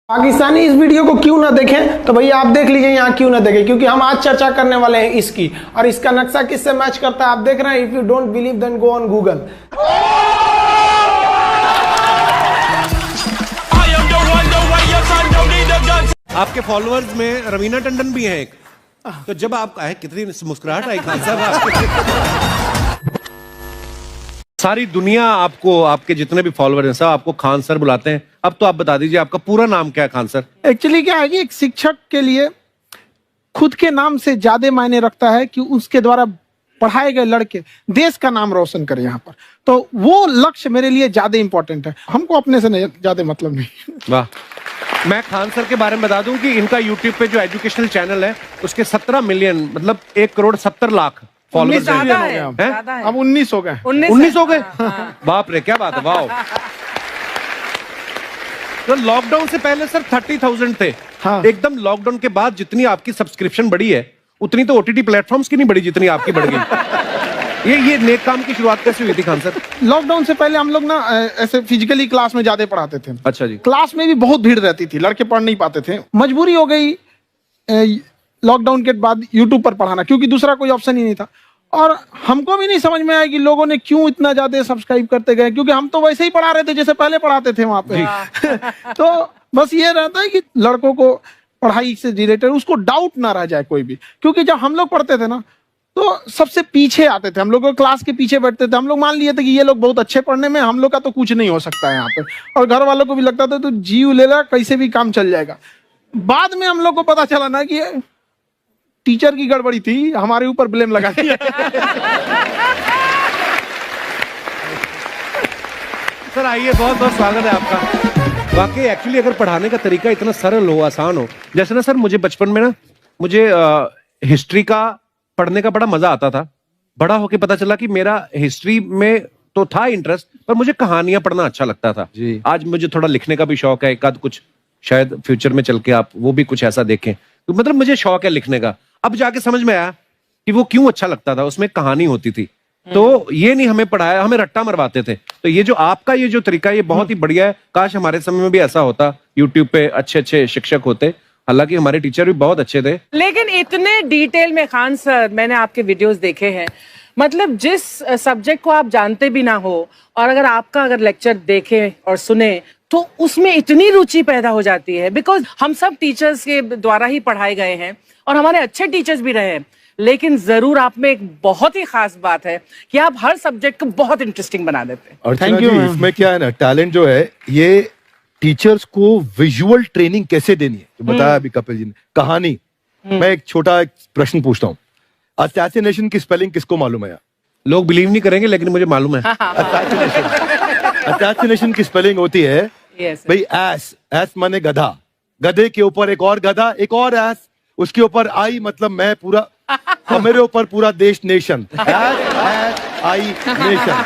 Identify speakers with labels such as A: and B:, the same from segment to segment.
A: पाकिस्तानी इस वीडियो को क्यों ना देखें तो भैया आप देख लीजिए यहाँ क्यों ना देखें, क्योंकि हम आज चर्चा करने वाले हैं इसकी, और इसका नक्शा किससे मैच करता है आप देख रहे हैं। If you don't believe then go on Google.
B: आपके फॉलोअर्स में रवीना टंडन भी है एक, तो जब आप आए कितनी मुस्कुराहट आई खान साहब आपके। सारी दुनिया आपको, आपके जितने भी फॉलोअर हैं सब आपको खान सर बुलाते हैं। अब तो आप बता दीजिए आपका पूरा नाम क्या है खान सर?
A: एक्चुअली क्या है कि एक शिक्षक के लिए खुद के नाम से ज्यादा मायने रखता है कि उसके द्वारा पढ़ाए गए लड़के देश का नाम रोशन करें यहाँ पर, तो वो लक्ष्य मेरे लिए ज्यादा इंपॉर्टेंट है। हमको अपने से नहीं ज्यादा मतलब नहीं।
B: वाह। मैं खान सर के बारे में बता दूं कि इनका यूट्यूब पे जो एजुकेशनल चैनल है उसके 17 मिलियन मतलब 1,70,00,000 फॉलोअर्स हैं।
A: अब 19 हो गए।
B: 19 हो गए। बाप रे, क्या बात है, वाह। तो लॉकडाउन से पहले सर 30,000 थे।
A: हाँ।
B: एकदम लॉकडाउन के बाद जितनी आपकी सब्सक्रिप्शन बढ़ी है उतनी तो ओटीटी प्लेटफॉर्म्स की नहीं बढ़ी जितनी आपकी बढ़ गई। ये नेक काम की शुरुआत कैसे हुई थी खान सर?
A: लॉकडाउन से पहले हम लोग ना ऐसे फिजिकली क्लास में ज्यादा पढ़ाते थे।
B: अच्छा जी।
A: क्लास में भी बहुत भीड़ रहती थी, लड़के पढ़ नहीं पाते थे। मजबूरी हो गई लॉकडाउन के बाद यूट्यूब पर पढ़ाना, क्योंकि दूसरा कोई ऑप्शन ही नहीं था। और हमको भी नहीं समझ में आया कि लोगों ने क्यों इतना ज्यादा सब्सक्राइब करते गए, क्योंकि हम तो वैसे ही पढ़ा रहे थे जैसे पहले पढ़ाते थे वहां पे। तो बस ये रहता है कि लड़कों को पढ़ाई से रिलेटेड उसको डाउट ना रह जाए कोई भी, क्योंकि जब हम लोग पढ़ते थे ना तो सबसे पीछे आते थे, हम लोग क्लास के पीछे बैठते थे। हम लोग मान लिए थे कि ये लोग बहुत अच्छे पढ़ने में, हम लोग का तो कुछ नहीं हो सकता है यहाँ पे। और घर वालों को भी लगता था तो जीव ले ला, कैसे भी काम चल जाएगा। बाद में हम लोग को पता चला ना कि टीचर की गड़बड़ी थी, हमारे ऊपर ब्लेम लगा दिया।
B: सर आइए, बहुत बहुत स्वागत है आपका। वाकई एक्चुअली अगर पढ़ाने का तरीका इतना सरल हो, आसान हो, जैसे ना सर मुझे बचपन में ना मुझे हिस्ट्री का पढ़ने का बड़ा मजा आता था। बड़ा होके पता चला कि मेरा हिस्ट्री में तो था इंटरेस्ट, पर मुझे कहानियां पढ़ना अच्छा लगता था जी। आज मुझे थोड़ा लिखने का भी शौक है, एक आध कुछ शायद फ्यूचर में चल के आप वो भी कुछ ऐसा देखें, तो मतलब मुझे शौक है लिखने का। अब जाके समझ में आया कि वो क्यों अच्छा लगता था, उसमें कहानी होती थी। तो ये नहीं हमें पढ़ाया, हमें रट्टा मरवाते थे। तो ये जो आपका ये जो तरीका ये बहुत ही बढ़िया है। काश हमारे समय में भी ऐसा होता, यूट्यूब पे अच्छे अच्छे शिक्षक होते। हालांकि हमारे टीचर भी बहुत अच्छे थे,
C: लेकिन इतने डिटेल में खान सर मैंने आपके वीडियोस देखे हैं, मतलब जिस सब्जेक्ट को आप जानते भी ना हो और अगर लेक्चर देखें और सुने तो उसमें इतनी रुचि पैदा हो जाती है। बिकॉज हम सब टीचर्स के द्वारा ही पढ़ाए गए हैं और हमारे अच्छे टीचर्स भी रहे हैं, लेकिन जरूर आप में एक बहुत ही खास बात है कि आप हर सब्जेक्ट को बहुत इंटरेस्टिंग बना देते हैं।
D: और थैंक यू। इसमें क्या है ना, टैलेंट जो है ये टीचर्स को विजुअल ट्रेनिंग कैसे देनी है, तो बताया अभी कपिल जी ने। कहानी, मैं एक छोटा प्रश्न पूछता हूँ, असैसिनेशन की स्पेलिंग किसको मालूम है?
B: लोग बिलीव नहीं करेंगे लेकिन मुझे मालूम है।
D: असैसिनेशन की स्पेलिंग होती है भाई एस माने गधा, गधे के ऊपर एक और गधा, एक और एस, उसके ऊपर आई मतलब मैं पूरा, और मेरे ऊपर पूरा देश नेशन, एस आई नेशन।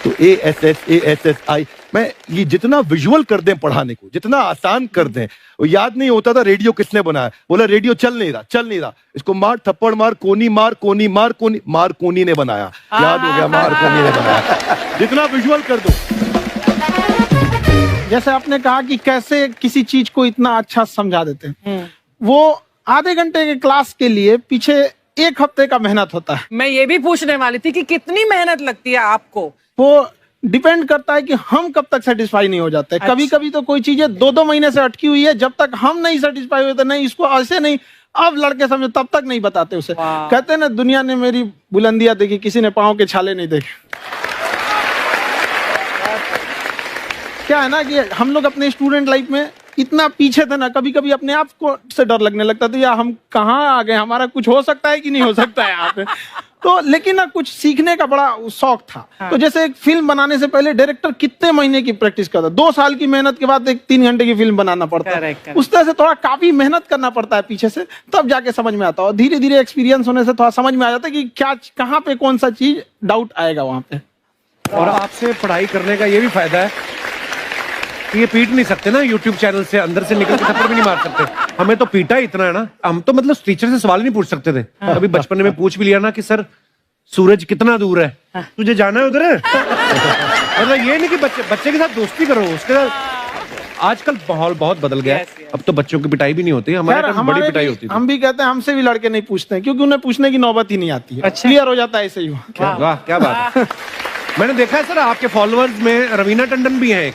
D: तो ASSASSI मैं ये जितना विजुअल कर दें पढ़ाने को, जितना आसान कर दें। वो याद नहीं होता था रेडियो किसने बनाया, बोला रेडियो चल नहीं रहा, इसको मार थप्पड़ मार, कोनी मार, कोनी मार, कोनी मार, कोनी ने बनाया। याद हो गया, मार कोनी ने बनाया। जितना विजुअल कर दो।
A: जैसे आपने कहा कि कैसे किसी चीज को इतना अच्छा समझा देते हैं, वो आधे घंटे के क्लास के लिए पीछे 1 हफ्ते का मेहनत होता है।
C: मैं ये भी पूछने वाली थी कि कितनी मेहनत लगती है आपको।
A: वो डिपेंड करता है कि हम कब तक सेटिस्फाई नहीं हो जाते। कभी कभी तो कोई चीजें 2-2 महीने से अटकी हुई है, जब तक हम नहीं सेटिस्फाई होते, नहीं इसको ऐसे नहीं, अब लड़के समझो तब तक नहीं बताते उसे। कहते हैं ना, दुनिया ने मेरी बुलंदियां देखी, किसी ने पांव के छाले नहीं देखे। क्या है ना कि हम लोग अपने स्टूडेंट लाइफ में इतना पीछे थे ना, कभी कभी अपने आप को से डर लगने लगता था, या हम कहाँ आ गए, हमारा कुछ हो सकता है कि नहीं हो सकता है यहाँ पे। तो लेकिन ना कुछ सीखने का बड़ा शौक था। तो जैसे एक फिल्म बनाने से पहले डायरेक्टर कितने महीने की प्रैक्टिस करता है, 2 साल की मेहनत के बाद एक 3 घंटे की फिल्म बनाना पड़ता है। उस तरह से थोड़ा काफी मेहनत करना पड़ता है पीछे से, तब जाके समझ में आता है। और धीरे धीरे एक्सपीरियंस होने से थोड़ा समझ में आ जाता है कि क्या कहाँ पे कौन सा चीज डाउट आएगा वहां पे।
B: और आपसे पढ़ाई करने का ये भी फायदा है कि ये पीट नहीं सकते ना यूट्यूब चैनल से, अंदर से निकल के थप्पड़ भी नहीं मार सकते। हमें तो पीटा इतना है ना, हम तो मतलब टीचर से सवाल नहीं पूछ सकते थे। अभी बचपन में पूछ भी लिया ना कि सर सूरज कितना दूर है, तुझे जाना है उधर है। मतलब ये नहीं कि बच्चे के साथ दोस्ती करो, उसके साथ आजकल माहौल बहुत बदल गया है।
C: Yes, yes.
B: अब तो बच्चों की पिटाई भी नहीं होती, हमारे
A: खैर,
B: टाइम बड़ी
A: हमारे
B: पिटाई
A: भी-
B: होती थी।
A: हम भी कहते हैं हमसे भी लड़के नहीं पूछते हैं क्योंकि उन्हें पूछने की नौबत ही नहीं आती है।
C: अच्छा।
A: क्लियर हो जाता है ऐसे ही वहाँ।
B: वाह क्या बात है। मैंने देखा है सर आपके फॉलोअर्स में रवीना टंडन भी है एक,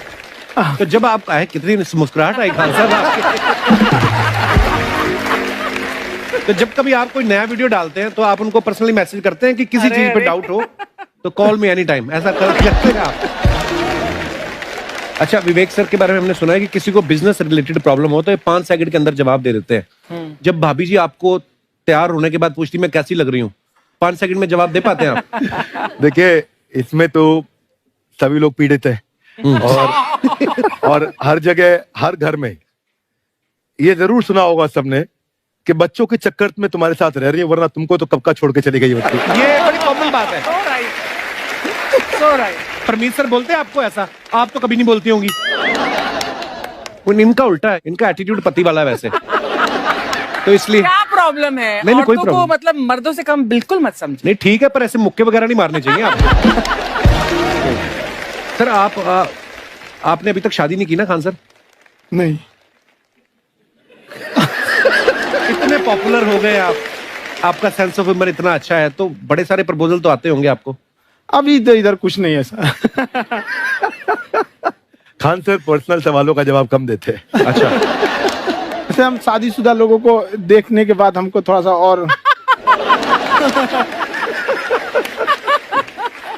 B: तो जब आप आए कितनी मुस्कुराहट आई खान साहब आपके। तो जब कभी आप कोई नया वीडियो डालते हैं तो आप उनको पर्सनली मैसेज करते हैं कि किसी
C: अरे,
B: चीज पे
C: अरे।
B: डाउट हो तो कॉल मी एनी टाइम, ऐसा करते हैं आप? अच्छा, विवेक सर के बारे में हमने सुना है कि किसी को बिजनेस रिलेटेड प्रॉब्लम हो तो ये 5 सेकंड के अंदर जवाब दे देते हैं। जब भाभी जी आपको तैयार होने के बाद पूछती मैं कैसी लग रही हूँ, 5 सेकंड में जवाब दे पाते हैं आप?
D: देखिए, इसमें तो सभी लोग पीड़ित हैं और हर जगह हर घर में ये जरूर सुना होगा सबने कि बच्चों के चक्कर में तुम्हारे साथ रह रही है, वरना तुमको तो कब का छोड़ के चली गई होती।
B: ये बड़ी कॉमन बात है।
C: So right. So right.
B: Parmeet sir बोलते हैं आपको ऐसा? आप तो कभी नहीं बोलती होंगी। इनका उल्टा है, इनका एटीट्यूड पति वाला है वैसे, तो इसलिए।
C: क्या प्रॉब्लम है?
B: नहीं, कोई
C: औरतों को
B: problem।
C: मतलब मर्दों से कम बिल्कुल मत समझे।
B: नहीं ठीक है, पर ऐसे मुक्के वगैरह नहीं मारने चाहिए आपको। सर आपने अभी तक शादी नहीं की ना खान सर?
A: नहीं,
B: इतने पॉपुलर हो गए आप, आपका सेंस ऑफ ह्यूमर इतना अच्छा है, तो बड़े सारे प्रपोजल तो आते होंगे आपको।
A: अभी तो इधर कुछ नहीं है ऐसा।
D: खान सर पर्सनल सवालों का जवाब कम देते हैं।
B: अच्छा,
A: जैसे हम शादीशुदा लोगों को देखने के बाद हमको थोड़ा सा और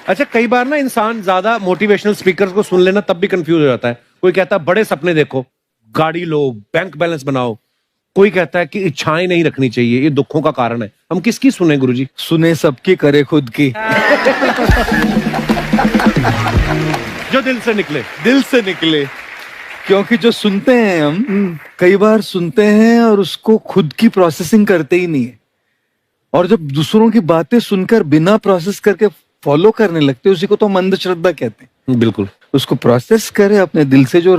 B: अच्छा कई बार ना इंसान ज्यादा मोटिवेशनल स्पीकर्स को सुन लेना तब भी कंफ्यूज हो जाता है। कोई कहता है बड़े सपने देखो, गाड़ी लो, बैंक बैलेंस बनाओ, कोई कहता है कि इच्छाएं नहीं रखनी चाहिए, ये दुखों का कारण है। हम किसकी सुने गुरुजी?
E: सुने सबकी करे खुद की।
B: जो दिल से निकले।
E: दिल से निकले, क्योंकि जो सुनते हैं हम कई बार सुनते हैं और उसको खुद की प्रोसेसिंग करते ही नहीं है, और जब दूसरों की बातें सुनकर बिना प्रोसेस करके फॉलो करने लगते हैं, उसी को तो हम अंधश्रद्धा कहते हैं।
B: बिल्कुल।
E: उसको प्रोसेस करे, अपने दिल से जो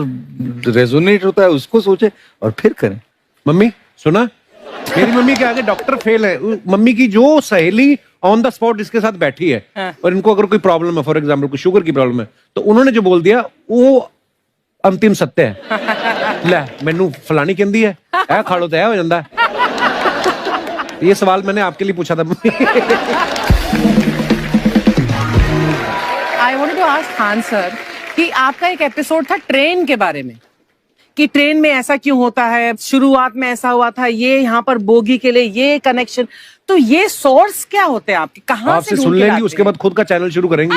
E: रेजोनेट होता है उसको सोचे और फिर करें।
B: मम्मी सुना, मेरी मम्मी के आगे डॉक्टर फेल है। मम्मी की जो सहेली ऑन द स्पॉट इसके साथ बैठी है,
C: हाँ।
B: और इनको अगर कोई प्रॉब्लम है, फॉर एग्जाम्पल कोई शुगर की प्रॉब्लम है, तो उन्होंने जो बोल दिया वो अंतिम सत्य है। ले मैनू फलानी कहती है ऐ खाड़ो तो ऐ हो जाता है। ये सवाल मैंने आपके लिए पूछा था।
C: I wanted to ask Khan sir कि आपका एक एपिसोड था ट्रेन के बारे में, कि ट्रेन में ऐसा क्यों होता है, शुरुआत में ऐसा हुआ था, ये यहाँ पर बोगी के लिए ये कनेक्शन, तो ये सोर्स क्या होते हैं आपके, कहाँ से
B: आपसे
C: ढूंढ
B: सुन
C: के
B: लेंगी,
C: लाते
B: उसके
C: हैं?
B: बाद खुद का चैनल शुरू करेंगी।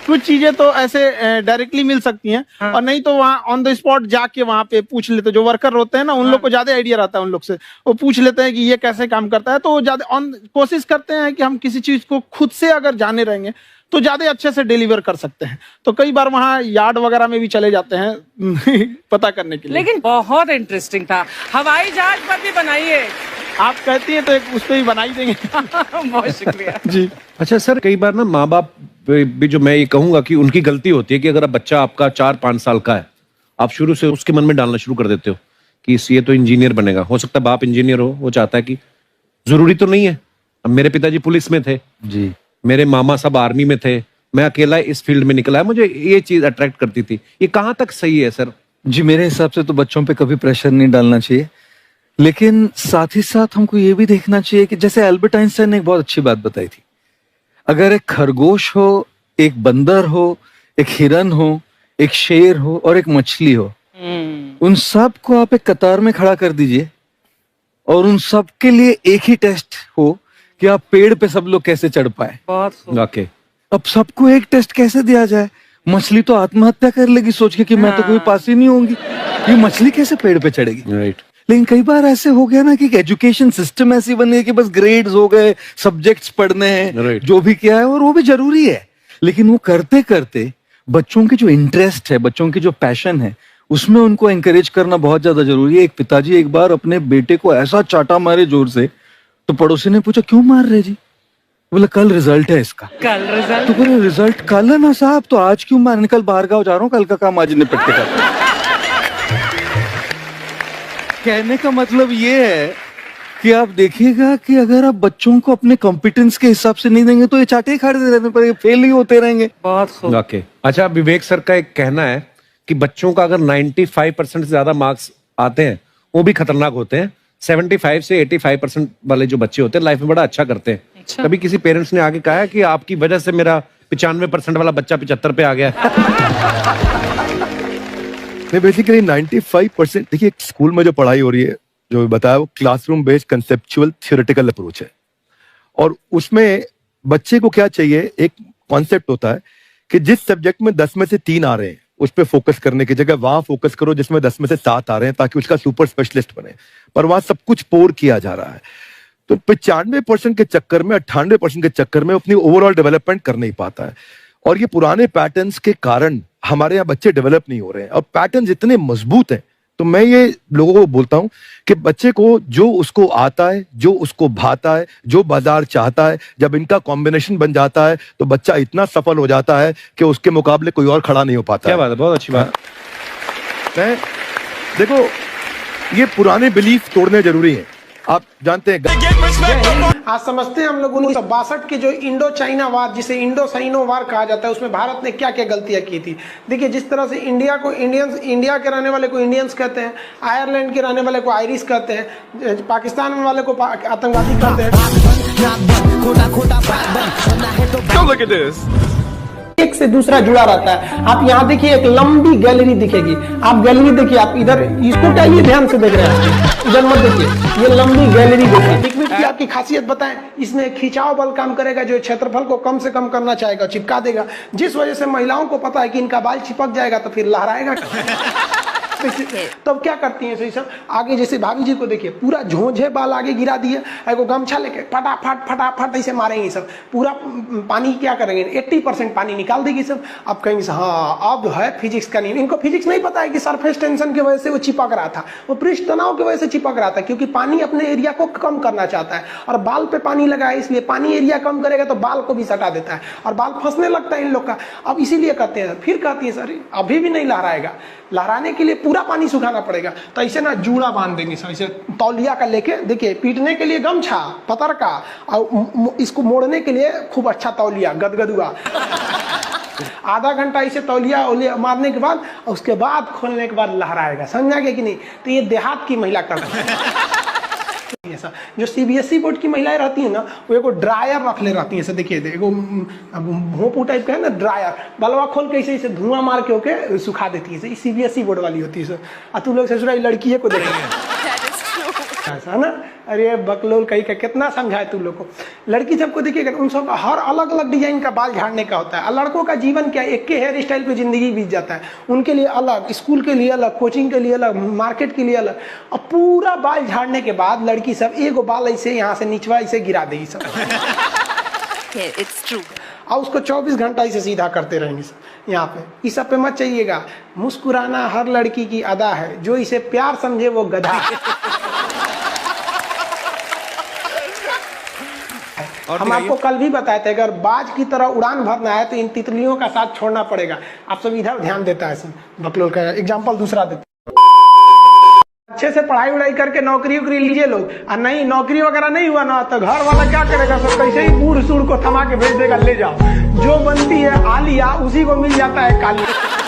A: कुछ चीजें तो ऐसे डायरेक्टली मिल सकती हैं,
C: हाँ।
A: और नहीं तो वहाँ ऑन द स्पॉट जाके वहाँ पे पूछ लेते, जो वर्कर होते हैं ना उन लोग को ज्यादा आइडिया रहता है उन लोग से, वो पूछ लेते हैं कि ये कैसे काम करता है, तो वो ज्यादा ऑन कोशिश करते हैं कि हम किसी चीज को खुद से अगर जाने रहेंगे तो ज्यादा अच्छे से डिलीवर कर सकते हैं। तो कई बार वहाँ यार्ड वगैरह में भी चले जाते हैं पता करने के लिए।
C: लेकिन बहुत इंटरेस्टिंग था। हवाई जहाज पर भी बनाइए।
A: आप कहती हैं तो एक उस पर भी बना ही देंगे।
C: बहुत शुक्रिया।
A: जी।
B: अच्छा सर, कई बार ना माँ बाप भी, जो मैं ये कहूंगा कि उनकी गलती होती है कि अगर बच्चा आपका 4-5 साल का है, आप शुरू से उसके मन में डालना शुरू कर देते हो कि ये तो इंजीनियर बनेगा। हो सकता है बाप इंजीनियर हो, वो चाहता है कि जरूरी तो नहीं है। अब मेरे पिताजी पुलिस में थे
E: जी,
B: मेरे मामा सब आर्मी में थे, मैं अकेला इस फील्ड में निकला है, मुझे ये चीज अट्रैक्ट करती थी। ये कहाँ तक सही है सर?
E: जी मेरे हिसाब से तो बच्चों पे कभी प्रेशर नहीं डालना चाहिए, लेकिन साथ ही साथ हमको ये भी देखना चाहिए कि जैसे एल्बर्ट आइंस्टाइन ने एक बहुत अच्छी बात बताई थी, अगर एक खरगोश हो, एक बंदर हो, एक हिरन हो, एक शेर हो और एक मछली हो, उन सब को आप एक कतार में खड़ा कर दीजिए और उन सब के लिए एक ही टेस्ट हो कि आप पेड़ पे सब लोग कैसे चढ़ पाए।
C: बहुत खूब।
B: ओके,
E: अब सबको एक टेस्ट कैसे दिया जाए? मछली तो आत्महत्या कर लेगी सोच के कि मैं तो कोई पास ही नहीं होंगी, ये मछली कैसे पेड़ पे चढ़ेगी?
B: राइट।
E: लेकिन कई बार ऐसे हो गया ना कि एजुकेशन सिस्टम ऐसी बन गई कि बस ग्रेड्स हो गए, सब्जेक्ट्स पढ़ने हैं,
B: Right.
E: जो भी किया है, और वो भी जरूरी है, लेकिन वो करते करते बच्चों की जो इंटरेस्ट है, बच्चों की जो पैशन है, उसमें उनको एंकरेज करना बहुत ज्यादा जरूरी है। एक पिताजी एक बार अपने बेटे को ऐसा चाटा मारे जोर से, तो पड़ोसी ने पूछा क्यों मार रहे जी? बोला कल रिजल्ट है इसका।
C: कल रिजल्ट?
E: तो बोले रिजल्ट कल है ना साहब, तो आज क्यों मारने? कल बाहर गाँव जा रहा हूँ, कल का काम आज निपट के करता। कहने का मतलब ये है कि आप देखिएगा कि अगर आप बच्चों को अपने कॉम्पिटेंस के हिसाब से नहीं देंगे तो ये चाटे ही खाते रहने पर फेल ही होते रहेंगे।
C: बहुत खूब।
B: ओके, अच्छा, विवेक सर का एक कहना है कि बच्चों का अगर 95% से ज्यादा मार्क्स आते हैं वो भी खतरनाक होते हैं। 75 से 85% वाले जो बच्चे होते हैं लाइफ में बड़ा अच्छा करते हैं।
C: अच्छा।
B: कभी किसी पेरेंट्स ने आके कहा है कि आपकी वजह से मेरा 95% वाला बच्चा 75 पे आ गया?
D: नहीं, बेसिकली 95% देखिए स्कूल में जो पढ़ाई हो रही है, जो बताया, वो classroom based conceptual theoretical approach है। और उसमें बच्चे को क्या चाहिए, एक कॉन्सेप्ट होता है कि जिस सब्जेक्ट में 10 में से 3 आ रहे हैं उस पर फोकस करने की जगह वहां फोकस करो जिसमें 10 में से 7 आ रहे हैं, ताकि उसका सुपर स्पेशलिस्ट बने। पर वहां सब कुछ पोर किया जा रहा है। तो 95% के चक्कर में, 98% के चक्कर में अपनी ओवरऑल डेवलपमेंट कर नहीं पाता है। और ये पुराने पैटर्न्स के कारण हमारे यहाँ बच्चे डेवलप नहीं हो रहे हैं। और पैटर्न्स इतने मजबूत हैं, तो मैं ये लोगों को बोलता हूं कि बच्चे को जो उसको आता है, जो उसको भाता है, जो बाजार चाहता है, जब इनका कॉम्बिनेशन बन जाता है तो बच्चा इतना सफल हो जाता है कि उसके मुकाबले कोई और खड़ा नहीं हो पाता।
B: क्या बात है, बहुत अच्छी बात।
D: है देखो, ये पुराने बिलीफ तोड़ने जरूरी हैं। आप जानते हैं,
A: आज समझते हैं हम लोग 1962 के जो इंडो चाइना वार, जिसे इंडो साइनो वार कहा जाता है, उसमें भारत ने क्या क्या गलतियां की थी। देखिए, जिस तरह से इंडिया को इंडियंस, इंडिया के रहने वाले को इंडियन्स कहते हैं, आयरलैंड के रहने वाले को आयरिश कहते हैं, पाकिस्तान वाले को आतंकवादी कहते हैं। एक से दूसरा जुड़ा रहता है। आप यहाँ देखिए, एक लंबी गैलरी दिखेगी। आप गैलरी देखिए, आप इधर इसको क्या ये ध्यान से देख रहे हैं, इधर मत देखिए, ये लंबी गैलरी देखिए। पिकनिक की आपकी खासियत बताएं, इसमें खिंचाव बल काम करेगा, जो क्षेत्रफल को कम से कम करना चाहेगा, चिपका देगा। जिस वजह से महिलाओं को पता है कि इनका बाल चिपक जाएगा तो फिर लहराएगा। तब क्या करती हैं सही सब, आगे जैसे भाभी जी को देखिए, पूरा झोंझे बाल आगे गिरा दिए, एगो गमछा लेके फटाफट फटाफट ऐसे मारेंगे सब। पूरा पानी क्या करेंगे, 80% पानी निकाल देगी सब। अब कहेंगे हाँ अब है फिजिक्स का नियम। इनको फिजिक्स नहीं पता है कि सरफेस टेंशन की वजह से वो चिपक रहा था, वो पृष्ठ तनाव की वजह से चिपक रहा था, क्योंकि पानी अपने एरिया को कम करना चाहता है और बाल पे पानी लगा है, इसलिए पानी एरिया कम करेगा तो बाल को भी सटा देता है और बाल फंसने लगता है इन लोग का। अब इसीलिए कहते हैं, फिर कहती है सर अभी भी नहीं लहराएगा, लहराने के लिए पूरा पानी सुखाना पड़ेगा। तो ऐसे ना जूड़ा बांध देंगे सर, ऐसे तौलिया का लेके, देखिए पीटने के लिए गमछा पतर का, और इसको मोड़ने के लिए खूब अच्छा तौलिया गदगदुआ। आधा घंटा इसे तौलिया मारने के बाद, उसके बाद खोलने के बाद लहराएगा। समझा गया कि नहीं? तो ये देहात की महिला कर रही है। जो सीबीएसई बोर्ड की महिलाएं रहती है ना, वो एगो ड्रायर रख ले रहती है। ऐसे देखिए, एगो भोंपू टाइप का है ना ड्रायर, बलवा खोल के इसे धुआं मार के ओके सुखा देती है। सीबीएसई बोर्ड वाली होती है। और तू लोग ससुराल लड़की को देखेंगे ऐसा ना, अरे बकलोल कहीं का कितना समझाए तू लोग को। लड़की सबको देखिएगा, उन सब हर अलग अलग डिजाइन का बाल झाड़ने का होता है। लड़कों का जीवन क्या, एक के हेयर स्टाइल पे जिंदगी बीत जाता है। उनके लिए अलग, स्कूल के लिए अलग, कोचिंग के लिए अलग, मार्केट के लिए अलग। और पूरा बाल झाड़ने के बाद लड़की सब एगो बाल ऐसे यहाँ से निचवा ऐसे गिरा देगी सब।
F: It's true.
A: और उसको 24 घंटा इसे सीधा करते रहेंगे यहाँ पे। इस सब पे मत चाहिएगा। मुस्कुराना हर लड़की की अदा है, जो इसे प्यार समझे वो गधा। हम आपको कल भी बताए थे, अगर बाज की तरह उड़ान भरना है तो इन तितलियों का साथ छोड़ना पड़ेगा। आप सब इधर ध्यान देता है। बकलोल का एग्जाम्पल दूसरा देते, अच्छे से पढ़ाई उड़ाई करके नौकरी उकरी लीजिए लोग, और नहीं नौकरी वगैरह नहीं हुआ ना तो घर वाला क्या करेगा, सब कैसे ही बूढ़ सूढ़ को थमा के भेज देगा, ले जाओ। जो बनती है आलिया उसी को मिल जाता है कालिया।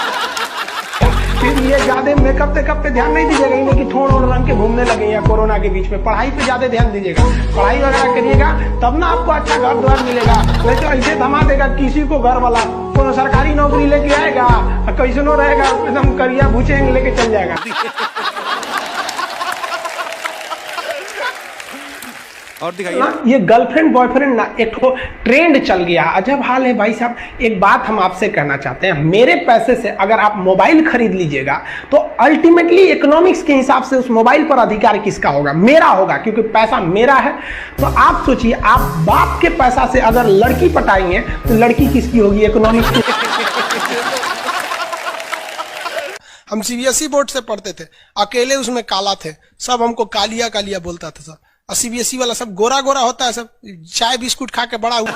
A: फिर ये ज्यादा मेकअप टेकअप पे ध्यान नहीं दीजिएगा, इन्हें कि थोड़ ओढ़ रंग के घूमने लगे या कोरोना के बीच में। पढ़ाई पे ज्यादा ध्यान दीजिएगा, पढ़ाई वगैरह करिएगा, तब ना आपको अच्छा घर द्वार मिलेगा। नहीं तो ऐसे थमा देगा किसी को घर वाला, कोनो सरकारी नौकरी लेके आएगा, कैसनो रहेगा, एकदम करिया भूचेंगे लेके चल जाएगा।
B: और दिखाइए
A: ना, ये गर्लफ्रेंड बॉयफ्रेंड ना एक तो ट्रेंड चल गया, अजब हाल है भाई साहब। एक बात हम आपसे कहना चाहते हैं, मेरे पैसे से अगर आप मोबाइल खरीद लीजिएगा तो अल्टीमेटली इकोनॉमिक्स के हिसाब से उस मोबाइल पर अधिकार किसका होगा? मेरा होगा, क्योंकि पैसा मेरा है। तो आप सोचिए, आप बाप के पैसा से अगर लड़की पटाएंगे तो लड़की किसकी होगी? इकोनॉमिक्स की। हम सीबीएसई बोर्ड से पढ़ते थे, अकेले उसमें काला थे, सब हमको कालिया कालिया बोलता था।
G: और सीबीएसई वाला सब गोरा गोरा होता है, सब चाय बिस्कुट खा के बड़ा हुआ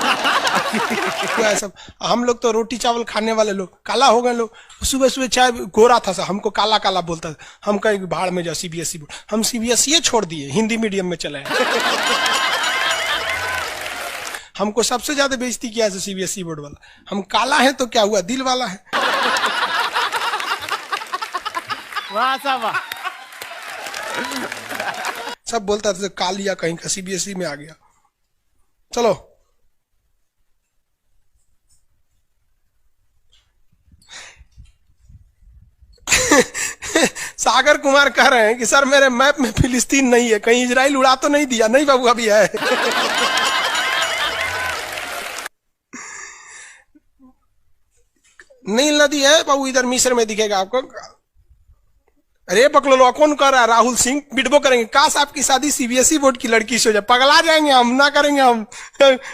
G: है सब। हम लोग तो रोटी चावल खाने वाले लोग काला हो गए लोग। सुबह सुबह चाय गोरा था सब, हमको काला काला बोलता था। हम कहीं भाड़ में जाओ सीबीएसई बोर्ड, हम सीबीएसई छोड़ दिए, हिंदी मीडियम में चले हमको सबसे ज्यादा बेइज्जती किया है सीबीएसई बोर्ड वाला। हम काला है तो क्या हुआ, दिल वाला है।
H: वाह साहब वाह।
G: सब बोलता था कालिया कहीं का सीबीएसई में आ गया। चलो सागर कुमार कह रहे हैं कि सर मेरे मैप में फिलिस्तीन नहीं है, कहीं इजराइल उड़ा तो नहीं दिया? नहीं बाबू अभी है। नील नदी है बाबू, इधर मिस्र में दिखेगा आपको। अरे बकलोलो कौन कर रहा है? राहुल सिंह बिटबो करेंगे, काश आपकी शादी सीबीएसई बोर्ड की लड़की से हो जाए, पगला जाएंगे हम, ना करेंगे हम।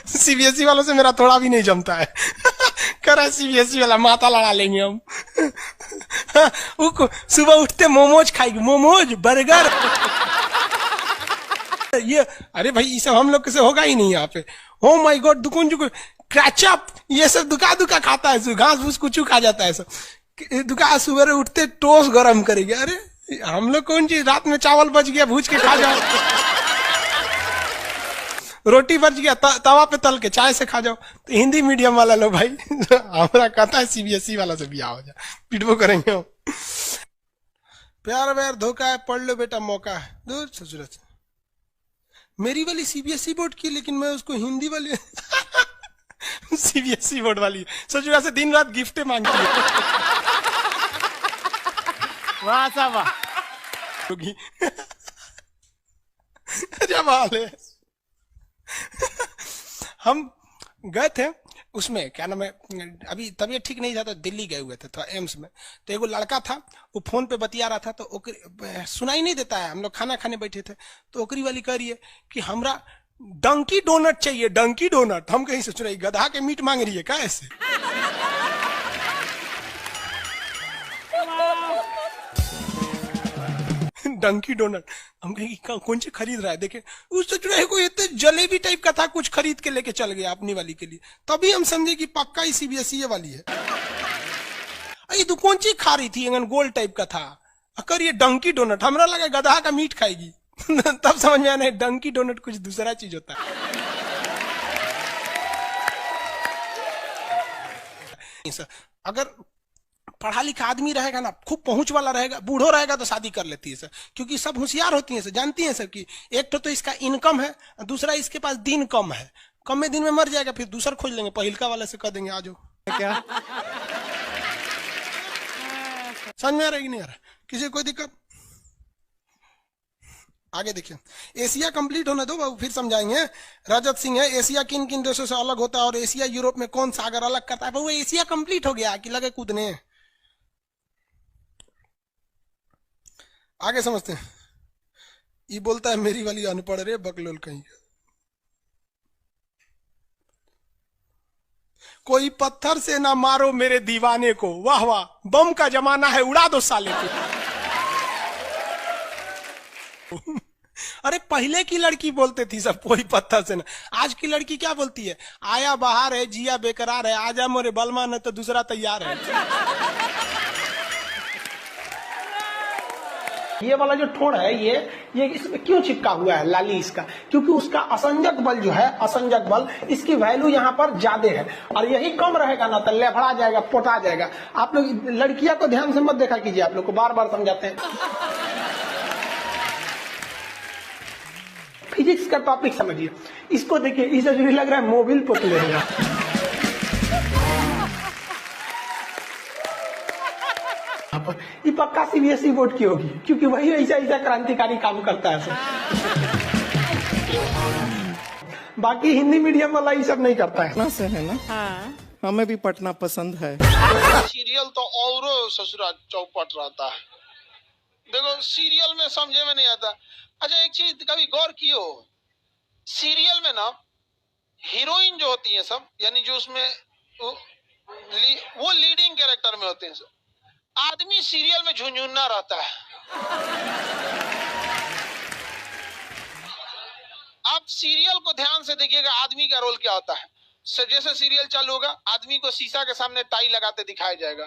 G: सीबीएसई वालों से मेरा थोड़ा भी नहीं जमता है। कर सीबीएसई वाला माथा लड़ा लेंगे हम। सुबह उठते मोमोज खाएगी, मोमोज बर्गर ये। अरे भाई ये सब हम लोग से होगा ही नहीं यहाँ पे। ओ माय गॉड, दुकुन जुकुन क्रैचअप ये सब दुका दुका खाता है, घास फूस कुछ खा जाता है सब। दुका सुबह उठते टोस्ट गरम करेंगे। अरे हम लोग कौन चीज, रात में चावल बच गया भूज के खा जाओ, रोटी बच गया तवा पे तल के चाय से खा जाओ। तो हिंदी मीडियम वाला लोग भाई हमारा कहता है सीबीएसई वाला से बिया हो जाए, पिटबो करेंगे हम। प्यार व्यार धोखा है, पढ़ लो बेटा मौका है। दूर ससुर से मेरी वाली सीबीएसई बोर्ड की, लेकिन मैं उसको हिंदी वाली सीबीएसई बोर्ड वाली ससुरा से दिन रात गिफ्टें मांगती है।
H: वाह साहब वाह।
G: जब हाल है हम गए थे उसमें, क्या नाम है, अभी तबीयत ठीक नहीं था तो दिल्ली गए हुए थे, तो एम्स में। तो एगो लड़का था, वो फोन पे बतिया रहा था, तो सुनाई नहीं देता है। हम लोग खाना खाने बैठे थे, तो ओकरी वाली कह रही है कि हमरा डंकी डोनट चाहिए, डंकी डोनट। हम कहीं से सुनाई, गधा के मीट मांग रही है क्या ऐसे? डंकी डोनट। हम कहें कौन से खरीद रहा है, देखे उस तो कोई इतने जलेबी टाइप का था, कुछ खरीद के लेके चल गया अपनी वाली के लिए। तभी हम समझे कि पक्का ही सीबीएसई वाली है। ये तो कौन सी खा रही थी, गोल टाइप का था, अकर ये डंकी डोनट। हमरा लगा गधा का मीट खाएगी। तब समझ में आना डंकी डोनट कुछ दूसरा चीज होता है। अगर पढ़ा लिखा आदमी रहेगा ना, खूब पहुंच वाला रहेगा, बूढ़ो रहेगा तो शादी कर लेती है सर, क्योंकि सब होशियार होती है सर, जानती हैं सर कि एक तो इसका इनकम है, दूसरा इसके पास दिन कम है, कम में दिन में मर जाएगा, फिर दूसरा खोज लेंगे, पहिलका वाले से कह देंगे आ जाओ।
H: क्या
G: समझ में आ रहा है कि नहीं आ रहा? किसी कोई दिक्कत? आगे देखिए, एशिया कंप्लीट होने दो बाबू, फिर समझाएंगे। रजत सिंह है, एशिया किन किन देशों से अलग होता है और एशिया यूरोप में कौन सागर अलग करता है? बाबू एशिया कंप्लीट हो गया कि लगे कूदने? आगे समझते हैं। ये बोलता है मेरी वाली अनपढ़ रे बकलोल कहीं। कोई पत्थर से ना मारो मेरे दीवाने को, वाह वाह, बम का जमाना है, उड़ा दो साले को। अरे पहले की लड़की बोलते थी सब कोई पत्थर से ना, आज की लड़की क्या बोलती है? आया बाहर है, जिया बेकरार है, आजा मोरे बलमा न तो दूसरा तैयार है। ये वाला जो ठोड़ है ये इसमें क्यों चिपका हुआ है लाली इसका? क्योंकि उसका असंजक बल जो है, असंजक बल, इसकी वैल्यू यहाँ पर ज्यादा है, और यही कम रहेगा ना तो लेफड़ा जाएगा, पोटा जाएगा। आप लोग लड़कियां को ध्यान से मत देखा कीजिए, आप लोग को बार बार समझाते हैं। फिजिक्स का टॉपिक समझिए, इसको देखिए, इसे जो लग रहा है मोबिल पुतले रहेगा। ये पक्का सीबीएसई बोर्ड की होगी, क्योंकि वही ऐसा ऐसा क्रांतिकारी काम करता है। बाकी हिंदी मीडियम वाला ये सब नहीं करता है।
I: से है ना? हाँ। हमें भी पटना पसंद है।
G: सीरियल तो और ससुरा चौपट रहता है। देखो सीरियल में समझे में नहीं आता। अच्छा एक चीज कभी गौर कियो, सीरियल में ना हीरोइन जो होती है सब, यानी जो उसमें वो लीडिंग कैरेक्टर में होते हैं सब, आदमी सीरियल में झुंझुन्ना रहता है।
A: सीरियल को ध्यान से देखिएगा, आदमी का रोल क्या होता है। जैसे सीरियल चालू होगा, आदमी को शीशा के सामने टाई लगाते दिखाया जाएगा,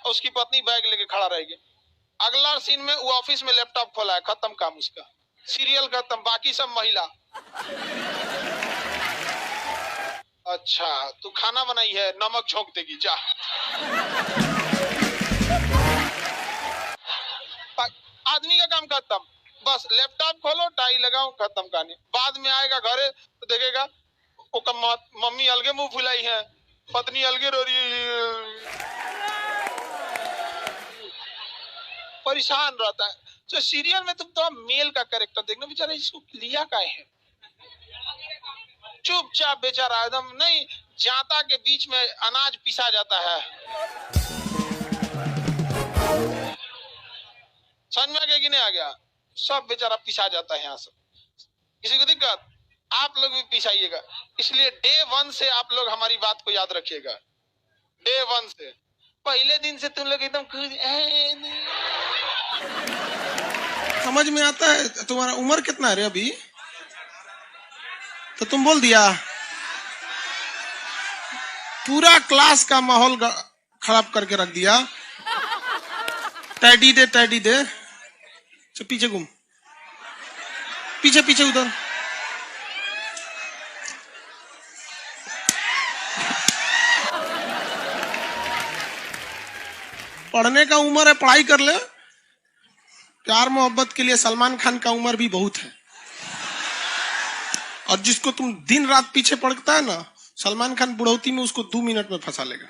A: उसकी पत्नी बैग लेके खड़ा रहेगी। अगला सीन में वो ऑफिस में लैपटॉप खोला है, खत्म काम उसका, सीरियल खत्म, बाकी सब महिला। अच्छा तू खाना बनाई है, नमक झोंक देगी जा। आदमी का काम खत्म, बस लैपटॉप खोलो, टाई लगाओ, खत्म कहानी। बाद में आएगा घरे तो देखेगा मम्मी अलगे मुंह फुलाई है, पत्नी अलगे रो रही है, परेशान रहता है। तो सीरियल में तुम तो मेल का कैरेक्टर देखना, बेचारा इसको लिया क्या है, चुपचाप बेचारा एकदम नहीं, जाता के बीच में अनाज पिसा जाता है। समझ में आ गया कि नहीं आ गया? सब बेचारा पिसा जाता है यहाँ से। किसी को दिक्कत? आप लोग भी पिसाइएगा। इसलिए डे 1 से आप लोग हमारी बात को याद रखिएगा। डे 1 से, पहले दिन से तुम लोग एकदम
G: समझ में आता है। तुम्हारा उम्र कितना है रे अभी? तो तुम बोल दिया, पूरा क्लास का माहौल खराब करके रख दिया। टैडी दे, टैडी दे, चल पीछे घूम, पीछे पीछे उधर। पढ़ने का उम्र है, पढ़ाई कर ले। प्यार मोहब्बत के लिए सलमान खान का उम्र भी बहुत है। और जिसको तुम दिन रात पीछे पड़ता है ना, सलमान खान बुढ़ौती में उसको 2 मिनट में फंसा लेगा।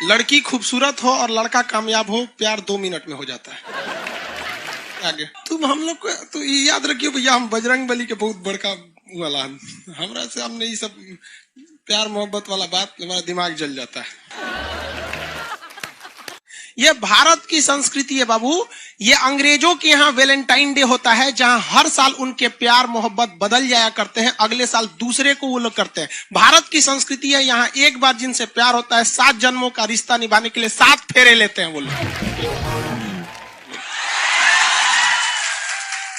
G: लड़की खूबसूरत हो और लड़का कामयाब हो, प्यार 2 मिनट में हो जाता है। आगे तुम हम लोग को तो याद रखियो भैया, हम बजरंग बली के बहुत बड़का वाला, हमरा से हमने ये सब प्यार मोहब्बत वाला बात, हमारा दिमाग जल जाता है। ये भारत की संस्कृति है बाबू। ये अंग्रेजों के यहाँ वैलेंटाइन डे होता है, जहां हर साल उनके प्यार मोहब्बत बदल जाया करते हैं, अगले साल दूसरे को वो लोग करते हैं। भारत की संस्कृति है, यहाँ एक बार जिनसे प्यार होता है, 7 जन्मों का रिश्ता निभाने के लिए 7 फेरे लेते हैं वो लोग।